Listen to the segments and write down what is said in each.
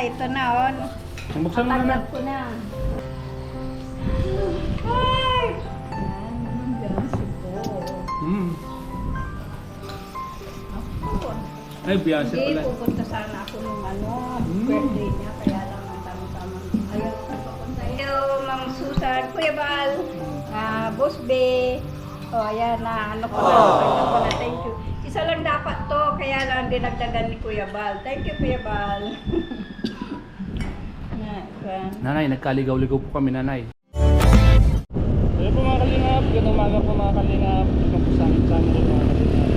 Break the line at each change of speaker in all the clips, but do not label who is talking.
ito na, oh.
Buksan mo naman.
Tatanggap ko na. Ay!
Ay, biyasa
Hindi,
pala.
pupunta sana ako nung birthday niya, kaya lang ang tama-tama. Ayaw ko papunta. Hello, Ma'am Susan, Kuya Bal, Boss B. O, ayan na, ano ko na, thank you. Isa lang dapat to, kaya lang dinagdagan ni Kuya Bal. Thank you, Kuya Bal.
Nanay, nagkaligaw-ligaw po kami, nanay. Ayun po mga kalingap, gandang umaga po mga kalingap. Ito po sa akin channel mga kalingap.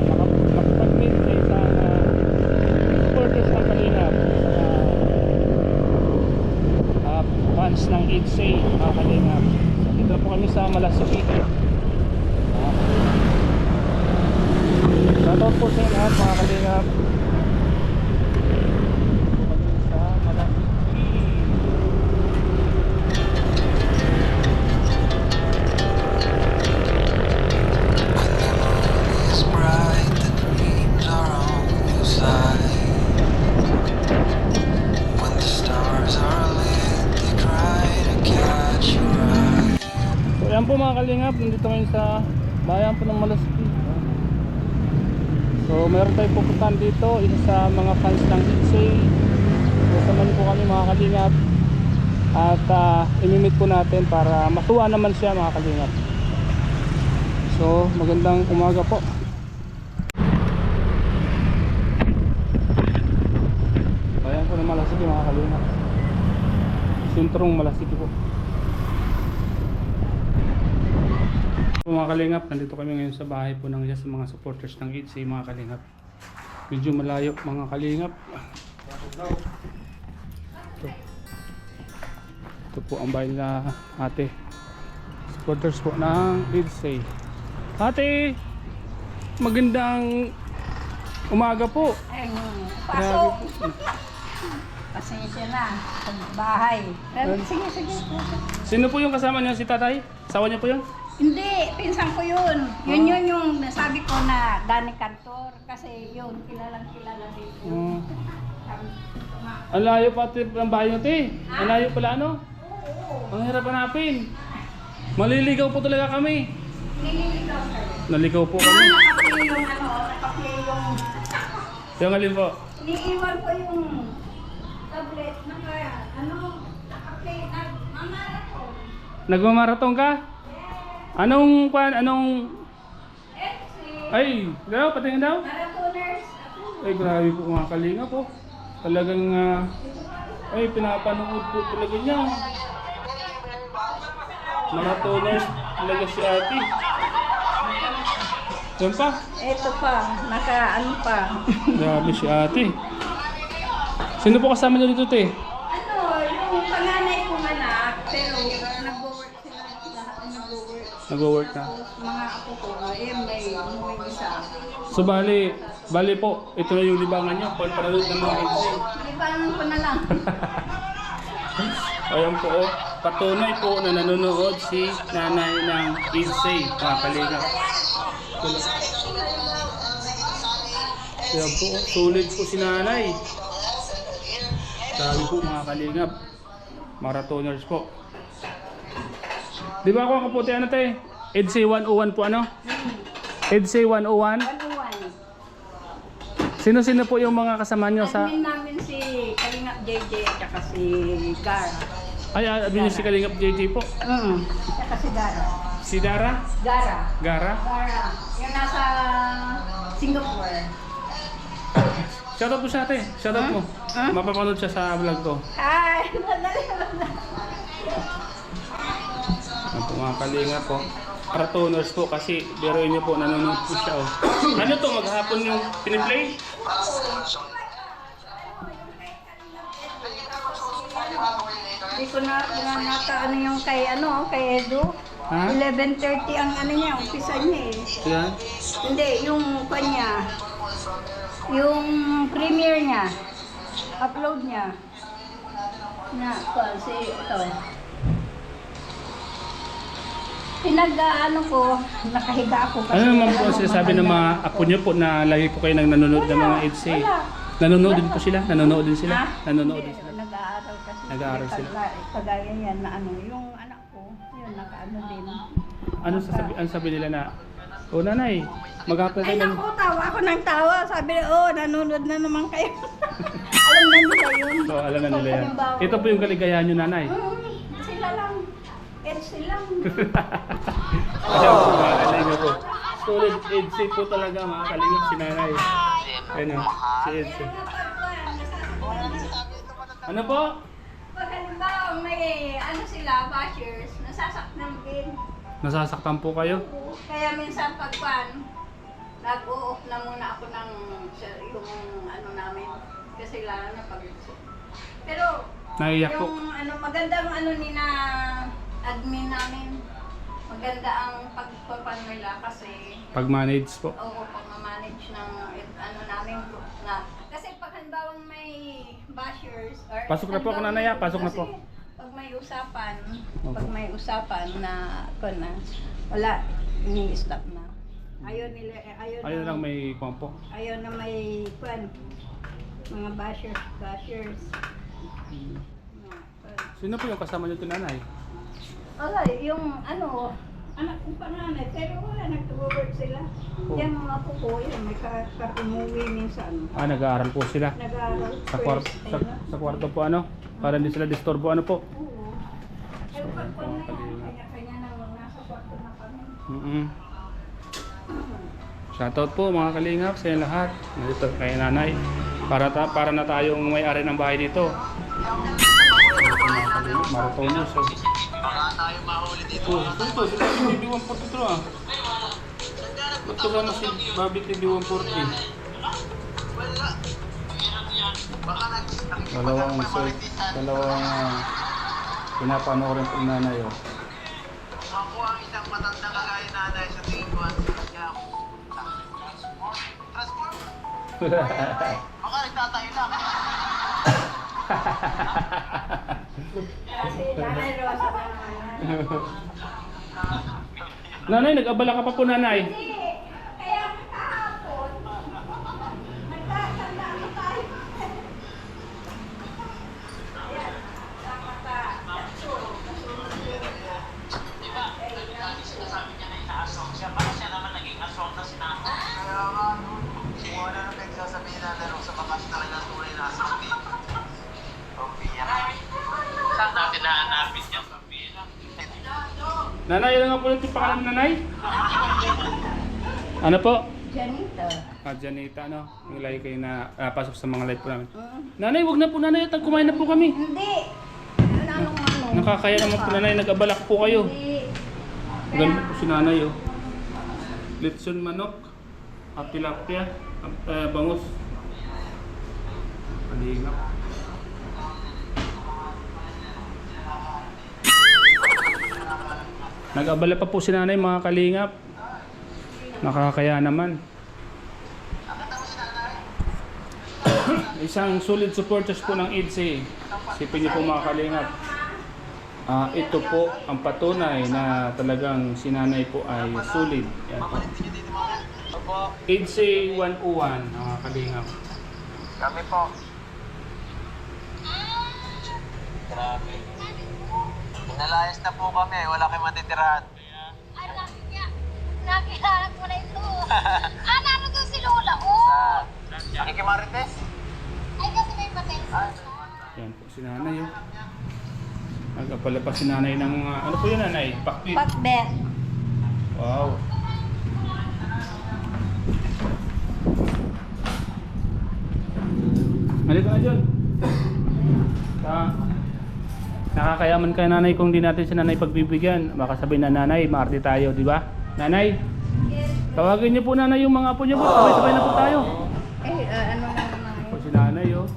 Para makapag-meet kayo sa supporters ng kalingap. Sa fans ng IDSAY mga kalingap. Dito po kami sa Malasuki. Shoutout po sa inyo lahat mga kalingap. Ayan po mga kalingap, nandito ngayon sa bayan po ng Malasuki. So meron tayong pupuntahan dito, isa sa mga fans ng IDSAY. So samahan po kami mga kalingap. At imimit po natin para matuwa naman siya mga kalingap. So magandang umaga po. Bayan po ng Malasuki mga kalingap. Sentrong Malasuki po. Mga kalingap, nandito kami ngayon sa bahay po ng sa mga supporters ng IDSAY mga kalingap. Medyo malayo mga kalingap. Ito po ang bahay na ate. Supporters po ng IDSAY. Ate, magandang umaga po.
Ay, pasok. Pasensya na. Sa bahay. Sige, sige.
Sino po yung kasama niyo, si tatay? Asawa niyo po yun?
Hindi, pinsan ko yun. Yun yung nasabi ko na Danny Cantor. Kasi yun, kilalang kilala dito.
Ang layo pati ang bahay niyo, te. Ang layo pala ano?
Oo.
Ang hirap hanapin. Maliligaw po talaga kami.
Nililigaw kayo.
Naligaw po kami.
Nakaplay yung nakaplay yung...
Yung alin po?
Iniiwan ko yung tablet. Nakaplay, nagmamarathon.
Nagmamarathon ka? Anong
FC.
ay, daw patingin daw.
Marathoners. Ako.
Ay, grabe po mga kalinga po. Talagang ay pinapanood po talaga niya. Marathoners talaga si ate. Yan pa.
Ito pa, ano pa.
Grabe si ate. Sino po kasama niyo dito, te?
Yung panganay kong anak, pero nag-work sila lahat ang nag-work.
Nag-work na.
Mga apo ko, may isa.
So bali po, ito na yung libangan niyo. Panood ng mga IDSAY.
Libangan ko na lang.
Ayan po, patunay po na nanonood si nanay ng IDSAY, mga kalingap. Ayan po, sulit po si nanay. Sabi po mga kalingap, marathoners po. Di ba ako ang kaputi ano tayo? IDSAY 101 po ano? IDSAY 101?
101.
Sino-sino po yung mga kasama nyo sa...
Admin namin si Kalingap JJ at saka si Gara.
Ay, abin nyo si Kalingap JJ po.
Saka si Gara.
Si Dara?
Gara.
Gara?
Gara. Yung nasa Singapore.
Shoutout po siya ate. Shoutout mo. Mapapanood siya sa vlog ko.
Hi! Madali.
Ang po mga kalinga po. Marathoners po kasi biruin niyo po nanonood po siya. Oh. Ano to? Maghapon yung piniplay?
Hindi ko na ano yung kay Edu.
Ha?
11:30 ang ano niya, umpisa niya eh.
Yan.
Hindi, yung kanya. Yung premiere niya. Upload niya. Si ito. Pinag-ano ko, nakahiga ako.
Ano naman po ang sinasabi ng mga apo niyo po na lagi po kayo nang nanonood ng mga EDSA?
Wala.
Nanonood din po sila? Nanonood din sila?
Ha?
Nanonood din
Hindi,
sila?
Nag-aaral kasi.
Nag-aaral sila?
Kagaya yan na ano, yung anak ko, yun, nakaano din.
Ano sabi nila na, oh nanay, mag-apply
Ay
kayo ng...
naku, tawa ako ng tawa. Sabi nila, oh, nanonood na naman kayo. Alam na nila yun.
Oh, alam na nila yan.
Halimbawa,
Ito po yung kaligayahan nyo nanay.
Sila lang. Sila lang.
Ayan po mga kalinga po. Solid EDSA po talaga mga kalinga si nanay. Ayun o, si EDSA. Ano po?
Pag halimbawa may ano sila, bashers, nasasaktan din.
Nasasaktan po kayo?
Kaya minsan pagpan, nag-o-off na muna ako ng yung ano namin. Kasi lalo na pag... Pero
Naiyak po.
yung ano, magandang ano ni na admin namin. Maganda ang pagpapan nila kasi
Pag-manage po.
oo, pag-manage ng ano namin na kasi pag halimbawa may bashers or
Pasok na po ako, nanay, ah. Pasok na po.
Kasi pag may usapan na wala ni-stop na. Ayaw nila
Ayun lang may pampo.
ayaw na may mga bashers.
Sino po yung kasama nyo ito nanay?
Wala, yung ano, anak kong panganay, pero wala, nag-work sila.
Oh.
Yan mga pupo, yan, may umuwi minsan.
Nag-aaral po sila.
Nag-aaral
Sa kwarto, sa kwarto po ano? Para hindi sila disturbo ano po?
Oo. Pero pag kanya-kanya na nasa kwarto na kami.
Shoutout po mga kalingap sa inyo lahat. Nandito kay nanay. Para na tayong may-ari ng bahay dito. Maratonos.
Baka tayo mahuli dito.
Ito, sila si TV 142 ah. Ba't kasama si Bobby TV 140?
Wala. Baka
Dalawang pinapanoorin po ng nanay oh.
ako ang isang matandang kagaya nanay sa tingin ko ang kanya ako. Transform? Baka nagtatayo lang.
Kasi nanay Rosa na naman.
Nanay, nag-abala ka pa po nanay.
Hindi, kaya kahapon, nagtatanda ko tayo. Ayan,
Kaya nga, kung ano nang nagsasabihin natin sa bakas talaga tunay na asang dito. Pambiyak. Saan natin nahanapin yung pambiyak?
Nanay, ano nga po yung pangalan ng nanay? Ano po?
Janita.
Janita, ano? Yung lagi kayo na pasok sa mga live po namin. Nanay, wag na po nanay. At kumain na po kami.
Hindi. Anong ano?
Nakakaya naman po nanay. Nag-abalak po kayo.
Hindi.
Ganda po si nanay oh. Litson manok. Tilapia. Bangus. Palingap. Nag-abala pa po si nanay mga kalingap. Nakakaya naman. Isang solid supporters po ng EDSA. Sipin niyo po mga kalingap. Ito po ang patunay na talagang si nanay po ay solid. Yan po. EDSA 101 mga kalingap.
Kami po. Grabe. Pinalayas na po kami. Wala kayong matitirahan.
Ay, nakilala ko na ito. Naroon doon si Lola,
Sa...
oh!
Nakikimarites?
Ay, kasi may patensya.
Yan po si nanay oh. Nag-abala pa si nanay ng ano po yun nanay? Pakpit.
Pakbet.
Wow. Halika na dyan. Nakakayaman kay nanay kung di natin si nanay pagbibigyan. Baka sabihin na nanay, maarte tayo, di ba? Nanay, tawagin niyo po nanay yung mga apo niyo po. Sabay-sabay na po tayo.
Ano na naman?
Po si nanay oh.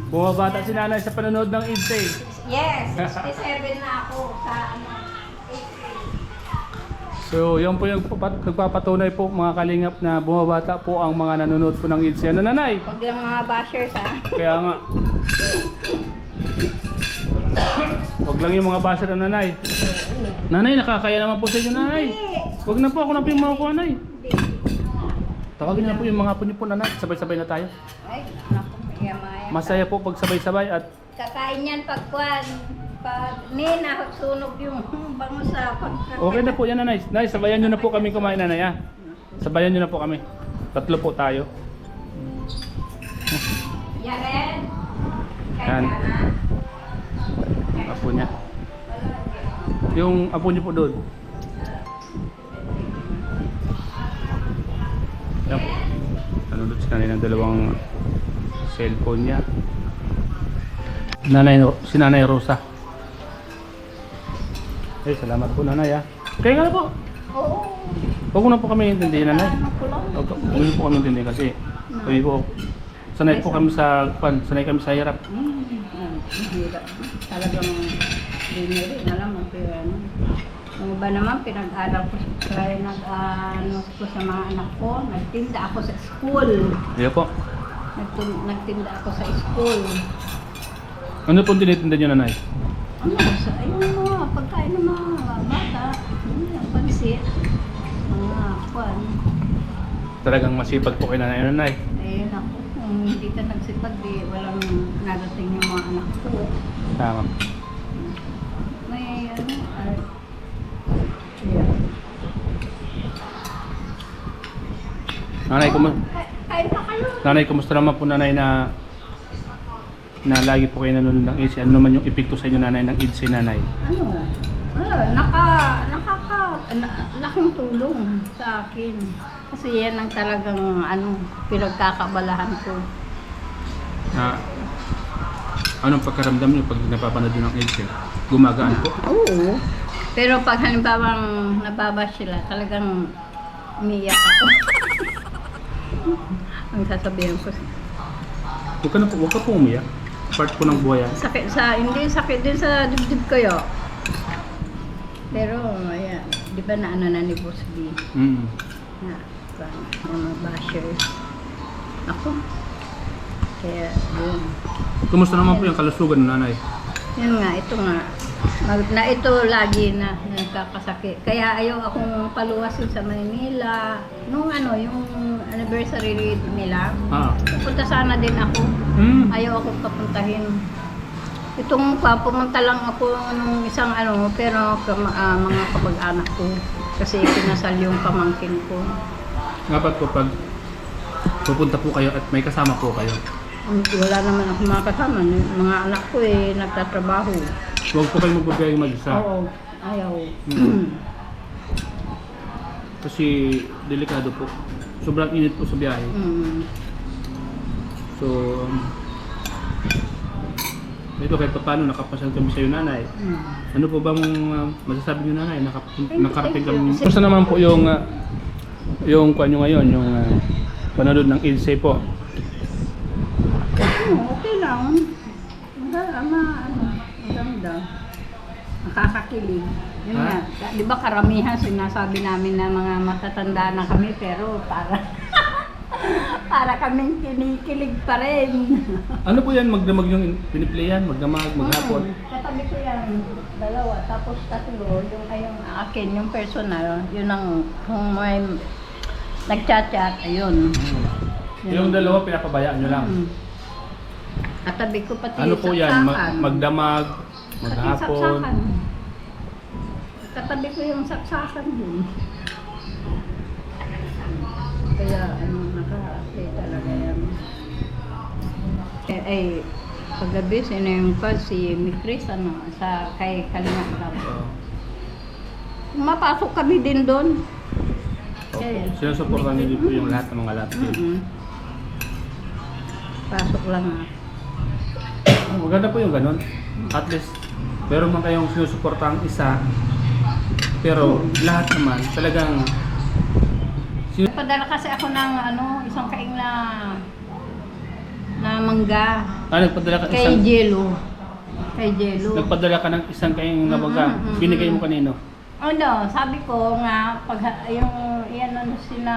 Bumabata si nanay sa panonood ng EDSA.
Yes, 67 na ako sa ano.
So, yan po yung nagpapatunay po mga kalingap na bumabata po ang mga nanonood po ng EDSA. Ano nanay?
Huwag lang mga bashers ha.
Kaya nga. Huwag lang yung mga basher na nanay. Nanay, nakakaya naman po sa inyo, nanay. Huwag na po, ako na po yung makukuha, nay.
Hindi.
Tawagin na po yung mga apo niyo po, nanay. Sabay-sabay na tayo.
Ay, naku, maya-maya.
Masaya po pag sabay-sabay at
Kakain yan pag nina, sunog yung bango sa pagkakain.
okay na po yan, nanay. Nay, sabayan nyo na po kami kumain, nanay, ha? Sabayan nyo na po kami. Tatlo po tayo.
Yaren,
Yan.
kain ka na.
Apo niya. Yung apo niyo po doon. Yan po. Nanonood si nanay ng dalawang cellphone niya. Si Nanay Rosa. Eh, salamat po, nanay, ha? Kaya nga na po.
Oo.
Huwag mo na po kami intindihin, nanay.
Ano ko lang.
Huwag niyo po kami intindihin kasi kami po, sanay po kami sa hirap.
Hirap. Talagang hindi rin alam mo pero ano. Yung iba naman pinag-aral ko ko sa mga anak ko. Nagtinda ako sa school.
Iya po.
Nagtinda ako sa school.
Ano po tinitinda niyo, nanay?
Ano? Ayun mga pagkain ng mga bata. Pansit. Mga kwan.
Talagang masipag po kay nanay.
Ayun ako. Kung hindi ka nagsipag, walang narating yung mga anak ko.
Tama.
May ano, yeah.
Nanay,
Kain pa kayo.
nanay, kumusta naman po, nanay, na lagi po kayo nanonood ng AC? Ano naman yung epekto sa inyo, nanay, ng AC, nanay?
Ano? Laking tulong sa akin. Kasi yan ang talagang pinagkakabalahan ko.
Anong pagkaramdam niyo pag napapanood niyo ng AC? Gumagaan po?
Oo. Pero pag halimbawang nababa sila, talagang umiiyak ako. Ang sasabihin ko.
Huwag ka po umiyak. Part po ng buhay yan.
Hindi sakit din sa dibdib ko yo. Pero, ayan, di ba na ni Boss B?
Mm.
Na, mga bashers. Ako. Kaya, yun.
Kumusta naman po yung kalusugan ng nanay?
Yun nga, ito nga. Ito lagi na nagkakasakit. Kaya ayaw akong paluwasin sa Manila. Nung yung anniversary nila, pupunta sana din ako. Ayaw akong papuntahin. Itong pumunta lang ako nung isang pero mga kapag-anak ko. Kasi pinasal yung pamangkin ko.
Dapat po pag pupunta po kayo at may kasama po kayo.
Wala naman ako mga kasama. Mga anak ko nagtatrabaho.
Huwag po kayo magbabiyay mag-isa.
Oo, ayaw.
Kasi delikado po. Sobrang init po sa biyahe. So, ito kahit paano nakapasal kami sa iyo, nanay. Ano po bang masasabi niyo, nanay? Nakarating kami. Basta naman po yung kwan nyo ngayon, yung panonood ng Ilse po.
Okay lang. Maganda. Nakakakilig. Yun nga. Di ba karamihan sinasabi namin na mga matatanda na kami pero para kaming kinikilig pa rin.
Ano po yan? Magdamag yung piniplayan? Magdamag, maghapon?
Katabi ko yan, dalawa, tapos tatlo, yung akin, yung personal, yun ang, kung may nagchat-chat, ayun.
Yung dalawa, pinapabayaan nyo lang?
Katabi ko pati
Ano po yan?
saksakan.
Magdamag,
Pati
maghapon?
saksakan. Katabi ko yung saksakan dun. Kaya naka-stay talaga yan. Paggabi, sino yung si Mikris, kay Kalinga Club. Mapasok kami din doon.
Sinusuportan niyo po yung lahat ng mga laptop.
Pasok lang
Maganda po yung ganun. At least, meron man kayong sinusuporta ang isa, pero lahat naman talagang
Nagpadala kasi ako ng isang kaing na mangga
nagpadala ka
kay Jello. Kay Jello.
Nagpadala ka ng isang kayong nabaga. Binigay mo kanino?
Sabi ko nga pag sina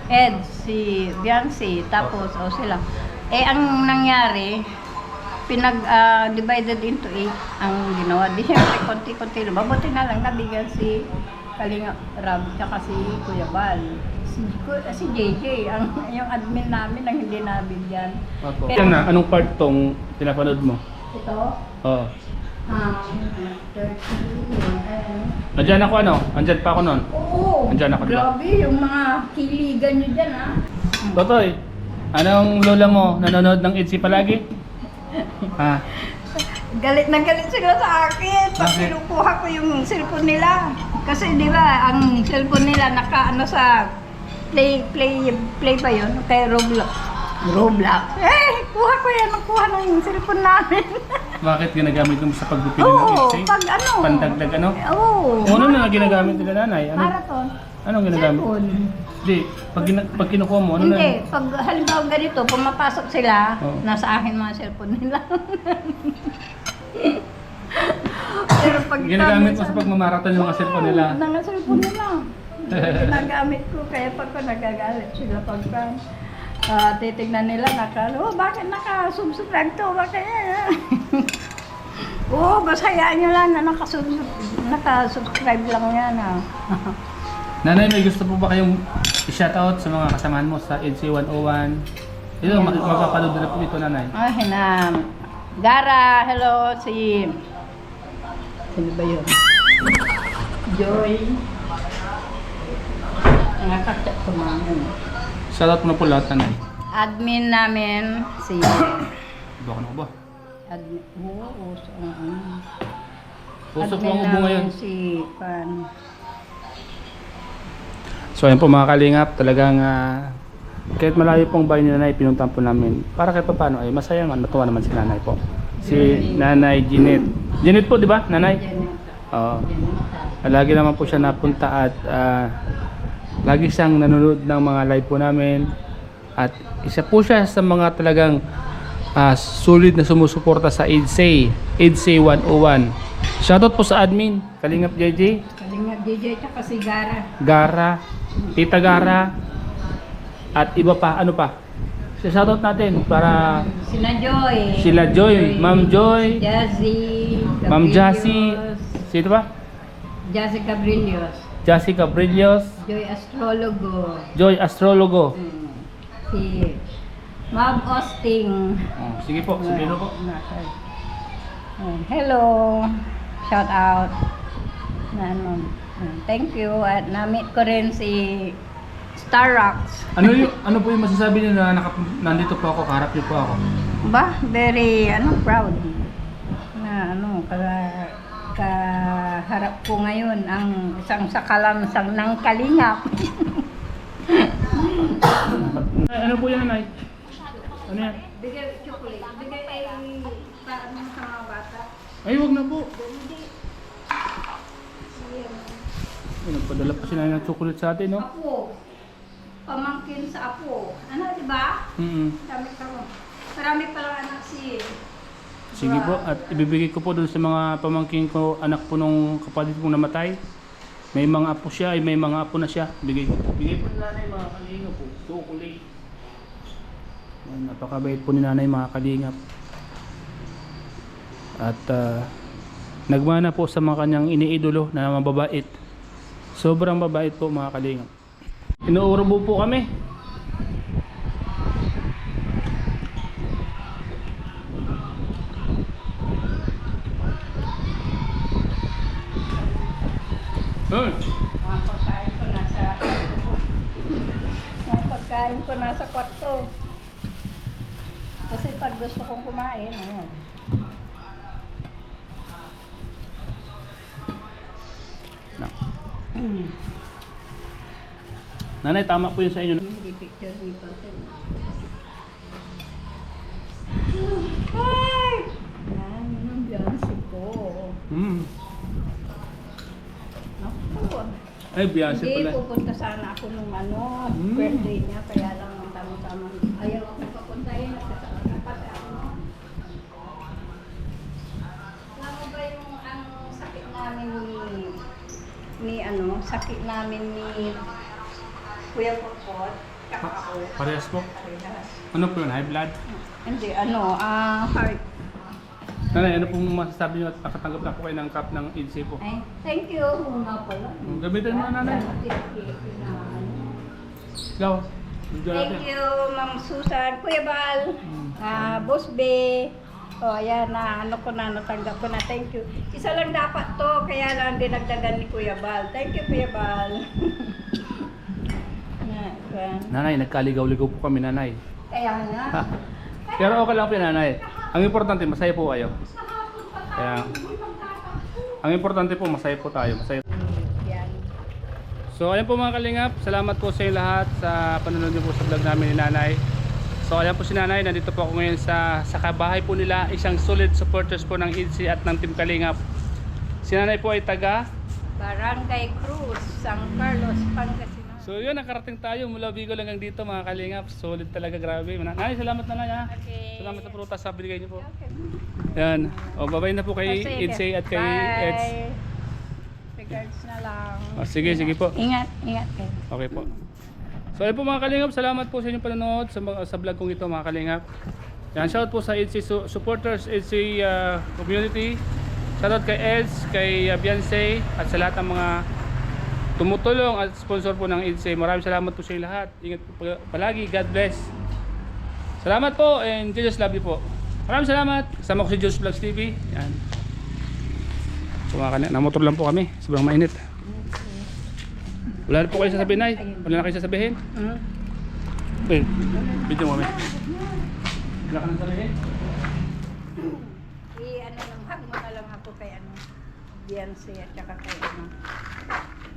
Ed, si Biancy, tapos sila. Ang nangyari, divided into 8 ang ginawa. Di syempre, konti-konti lang. Mabuti na lang nabigyan si Kalinga Rab, tsaka si Kuya Bal. Si JJ, yung admin namin ang hindi nabigyan.
Opo. Yan na, anong part tong pinapanood mo?
Ito,
Oo.
30,
Andyan ako ano? Andyan pa ako nun.
Oo,
Andyan ako, diba?
grabe yung mga kiligan nyo dyan, ha?
Totoy, anong lola mo nanonood ng EDC palagi? Ha?
Galit na galit sila sa akin pag
Bakit?
kinukuha ko yung cellphone nila. Kasi di ba, ang cellphone nila nakaano sa play ba yun? Kaya Roblox. Kuha ko yan, nakuha ng cellphone namin.
Bakit ginagamit mo sa pagbibili ng
Oo,
EDC?
pag ano.
Pandagdag ano?
Oo.
Ano na ginagamit nila nanay?
Marathon.
Anong ginagamit?
Cellphone.
Hindi, pag kinukuha mo, ano
Hindi,
na?
pag halimbawa ganito, pumapasok sila,
Oo.
nasa akin mga cellphone nila. Pero pag
Ginagamit mo sa pagmamarathon yung mga cellphone nila.
Mga cellphone nila. Ginagamit ko, kaya pag ko nagagalit sila pagka titignan nila, bakit naka-subscribe to? Bakit yan? Oo, basta hayaan nyo lang na naka-subscribe lang yan.
Nanay, may gusto po ba kayong i-shoutout sa mga kasamahan mo sa EDC 101? Ito, mapapanood na po ito, nanay.
Gara, hello, sino ba yun? Joy. Nakakachat ko mga
Shoutout mo na po lahat, nanay.
admin namin, si
Baka na ko ba?
admin, uso
Puso po ang ubo ngayon.
si Pan.
So ayun po mga kalingap, talagang kahit malayo pong bahay ni nanay, pinuntahan po namin. Para kahit pa paano ay masaya naman, natuwa naman si nanay po. Si Nanay Jeanette. Jeanette po, di ba, nanay? Oo. Lagi naman po siya napunta at lagi siyang nanonood ng mga live po namin. At isa po siya sa mga talagang solid na sumusuporta sa EDC 101. Shoutout po sa admin, Kalingap JJ,
Kalingap DJ, tsaka si Gara.
Gara, Tita Gara, at iba pa, ano pa? Shoutout natin para
Sina Joy.
sila Joy, Ma'am Joy,
Jazzy.
Ma'am Jassy,
Cabrillos,
sino ba?
Jazzy Cabrillos.
Jassy Cabrillos,
Joy Astrologo.
Joy Astrologo.
Si Ma'am Osting.
Oh, sige po, sabihin mo po.
Hello. Shout out. Thank you. At na-meet ko rin si Star Rocks.
Ano po yung masasabi niyo na nandito po ako, kaharap niyo po ako?
Ba? Very proud. Na kaharap ko ngayon ang isang sakalamsang ng Kalingap.
Ano po yan, Nay? Ano yan?
Bigay chocolate. Bigay paano sa mga bata.
Ay, wag na po. Ay, nagpadala pa si nanay ng chocolate sa atin, no?
Apo. Pamangkin sa apo. Ano, di ba? Marami ka mo. Marami palang anak si...
Sige po, at ibibigay ko po dun sa mga pamangkin ko, anak po nung kapatid kong namatay. May mga apo siya, ay may mga apo na siya. Bigay po ni nanay mga kalingap po, chocolate. Napakabait po ni nanay mga kalingap. At nagmana po sa mga kanyang iniidolo na mababait. Sobrang babait po mga kalingap. Inuurobo po kami.
Mga pagkain ko nasa kwarto. Kasi pag gusto kong kumain, ayun.
Nanay, tama po yun sa inyo.
Hindi picture dito. Ay! Yan, yun ang Beyonce ko. Ako.
Ay, Beyonce
Hindi,
pala.
pupunta sana ako nung birthday niya, kaya lang ang tamang-tamang ayaw ako papuntahin. Kasi ako, alam mo ba yung ang sakit namin sakit namin ni Kuya Pupot, kaka ako.
Parehas po.
Parehas.
Ano po yun? High blood?
Hindi, heart.
Nanay, ano pong masasabi niyo at nakatanggap na po kayo ng cup ng EDC po?
Ay, thank you. Oo nga pala.
Gamitin mo na, nanay. Ikaw. Medyo
Thank
natin.
you, Ma'am Susan. Kuya Bal. Boss B. O, ayan na. Ano ko na, natanggap ko na. Thank you. Isa lang dapat to. Kaya lang dinagdagan ni Kuya Bal. Thank you, Kuya Bal.
Nanay, nagkaligaw-ligaw po kami, nanay.
Kaya nga.
Ha? Pero okay lang po, nanay. Ang importante, masaya po kayo. Kaya, ang importante po, masaya po tayo. Masaya.
Yan.
So ayan po mga kalingap, salamat po sa inyo lahat sa panonood niyo po sa vlog namin ni nanay. So ayan po si nanay, nandito po ako ngayon sa kabahay po nila, isang solid supporters po ng EDC at ng Team Kalingap. Si nanay po ay taga
Barangay Cruz, San Carlos, Pangasinan.
So yun, nakarating tayo mula Bicol hanggang dito mga kalingap. Solid talaga, grabe. Nanay, salamat nanay ha.
Okay.
Salamat sa prutas sa binigay niyo po.
Okay.
Yan. O babay na po kay
Sige.
Edsay at kay
Bye.
Eds.
Regards na lang.
O, sige po.
Ingat kayo.
Okay po. So ayun po mga kalingap, salamat po sa inyong panonood sa vlog kong ito mga kalingap. Yan, shout po sa EDC supporters, EDC community. Shoutout kay Eds, kay Beyonce at sa lahat ng mga tumutulong at sponsor po ng EDC. Maraming salamat po sa inyo lahat. Ingat po palagi. God bless. Salamat po and Jesus love you po. Maraming salamat. Kasama ko si Jules Vlogs TV. Yan. Namotor lang po kami. Sobrang mainit. Wala na po kayo sasabihin, Nay. Wala na kayo sasabihin. Wait. Video mo kami. Wala ka nang sabihin?
Hag mo na lang ako kay Beyonce at saka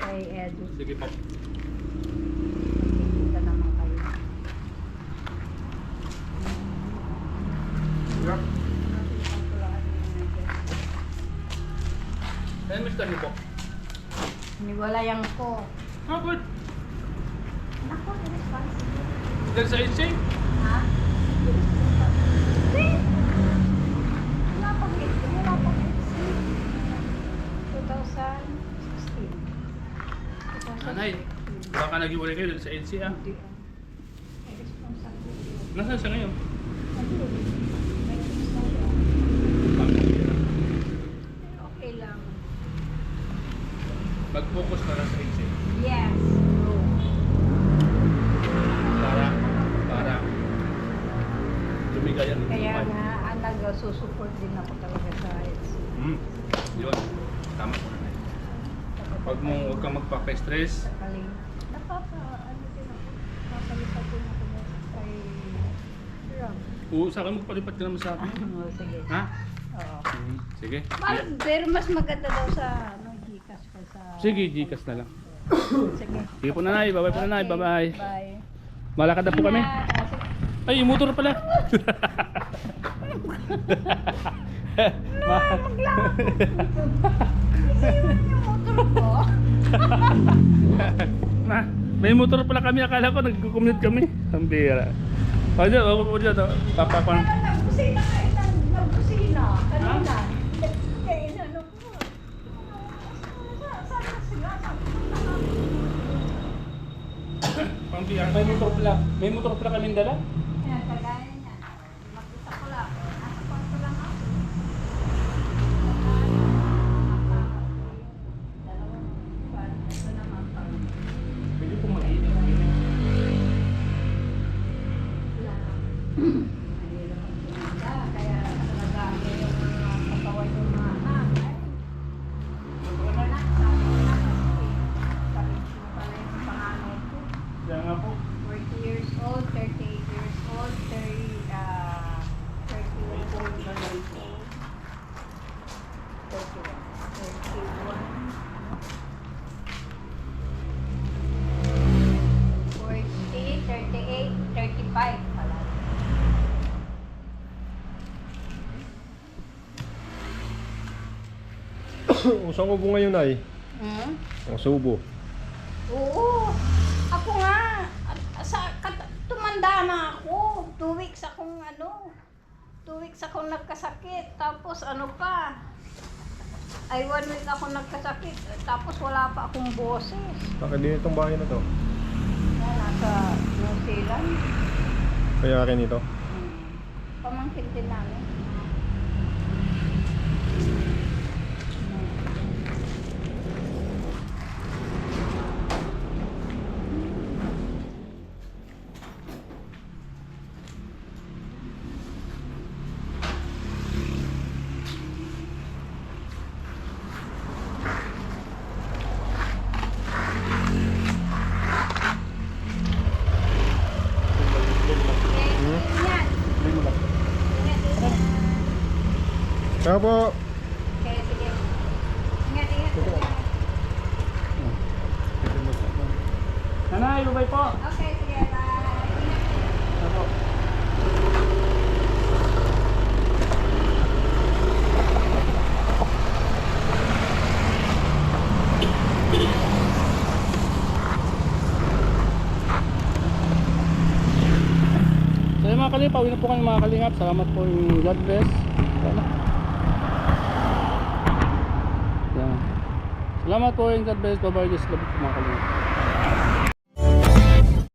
kay Edu.
Sige po.
Magkikita naman kayo.
Kaya mister niyo po.
Niwalayan ko.
Good.
Ako, responsible.
Dahil sa EDC?
Ha? Wala pang 2016.
Nanay, baka nag-iwalay kayo dahil sa EDC ah.
Hindi. May responsibility.
Nasaan siya ngayon?
May responsibility. Okay lang.
Mag-focus na lang sa EDC.
Yes.
Para lumigay ang
Kaya
buhay.
nga, nag-susupport din ako talaga sa ITC.
Yun. Tama po nanay. Huwag huwag kang magpapa-stress.
Sakaling, din ako. Napalipat din ako kay Ram.
Oo, sa akin magpalipat ka naman sa akin.
Sige.
Ha?
Oo.
Sige.
Pero mas maganda daw sa Gcash ka sa...
Sige, Gcash na lang.
Sige.
Sige po nanay. Bye-bye po nanay. Bye-bye.
Bye.
Malakad na po kami. Ay, yung motor pala. May motor pala kami. Akala ko nag-commute kami. Ang bira. O dyan, o dyan. Papakon.
Nagkusina kayo nagkusina. Kanina. Kaya inano ko. Saan sila?
Pang bira. May motor pala kaming dala.
Ayan, kagaya niya. Makita ko lang. Nasa kwarto lang ako. Dalawang kwan. Ito naman pang
Pwede po mag-iinit.
wala. Mahirap ang tumanda. Kaya talaga yung katawan yung mga anak. Wala na. Sabi ko na kasi. Sabi ko pala yung panganay ko.
Kaya nga po.
40 years old, 38 years old, 31 years old, 40, 38, 35 pala.
Usang ubo ngayon ay.
Hmm?
Ang subo.
Oo. Ako nga. Tumanda na ako. 2 weeks akong 2 weeks akong nagkasakit. Tapos pa. Ay 1 week ako nagkasakit. Tapos wala pa akong boses.
Bakit din itong bahay na to?
Nasa New Zealand.
Kaya akin ito.
Pamangkin din namin. Yan.
Bring mo lang.
Kaya po.
Okay, sige. Ingat, ingat.
Nanay, bye po.
Okay, sige. Bye.
Apo. So yung mga kalingap, pauwi na po kami mga kalingap. Salamat po yung God bless. Yan. Yan. Salamat po yung God bless. Bye bye. Just love po mga kalingap.